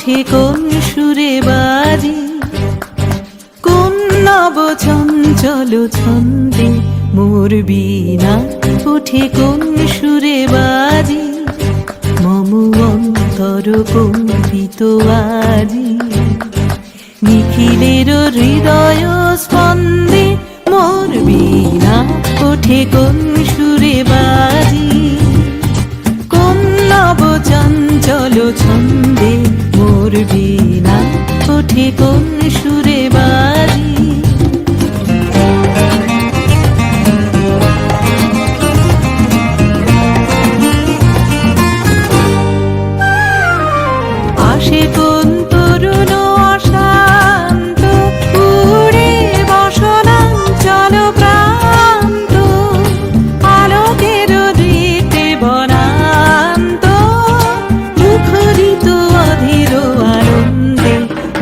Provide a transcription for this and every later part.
ওঠে কোন সুরে বাজি, কোন নব চঞ্চল ছন্দে মোর বীণা ওঠে কোন সুরে বাজি, মম অন্তর কম্পিত আজি। নিখিলের হৃদয় স্পন্দে মোর বীণা ওঠে কোন সুরে বাজি, কোন নব চঞ্চল ছন্দে মোর বীণা ওঠে কোন সুরে বাজি। আসে কোন তরুণ অশান্ত উড়ে বসনাঞ্চল প্রান্ত, আলোকের দৃতে বনান্ত মুখরিত অধীর আনন্দে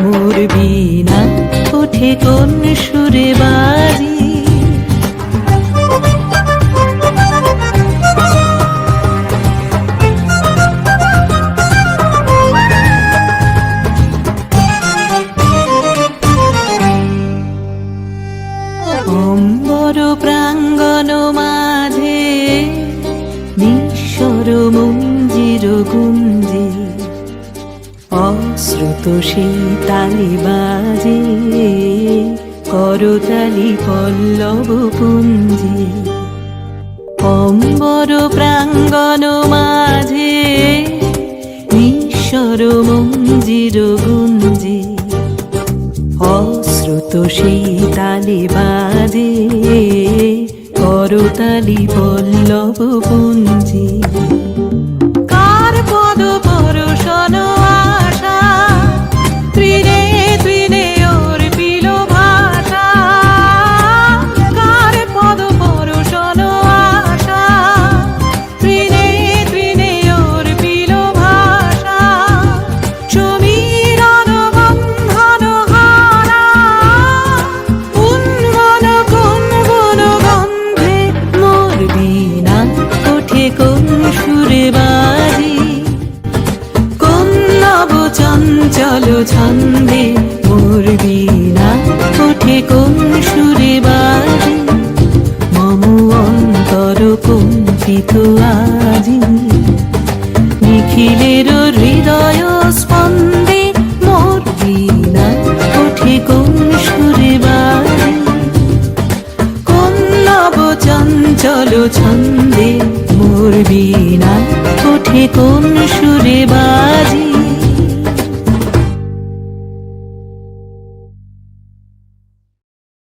মোর বীণা ওঠে কোন সুরে বাজি। অম্বর প্রাঙ্গণ মাঝে নিঃস্বর মঞ্জির গুঞ্জে, অশ্রুত সেই তালি বাজে করতালি পল্লব পুঞ্জে। অম্বর প্রাঙ্গণ মাঝে নিঃস্বর মঞ্জির গুঞ্জে, অশ্রুত সেই তালে বাজে করতালি পল্লব পুঞ্জে। কার পদ পরশন আশা তৃণে তৃণে অর্পিল ভাষা, কার পদ পরশন আশা তৃণে তৃণে অর্পিল ভাষা। সমীরণ বন্ধন হারা উন্মন কোন গন্ধে মোর বীণা ওঠে কোন সুরে বাজি, কোন নব চঞ্চল ছন্দে মোর বীণা ওঠে কোন সুরে বাজি, মম অন্তর কম্পিত আজি। নিখিলের হৃদয় স্পন্দে মোর বীণা ওঠে কোন সুরে বাজি, কোন নব চঞ্চল ছন্দে মোর বীণা ওঠে কোন সুরে বাজি।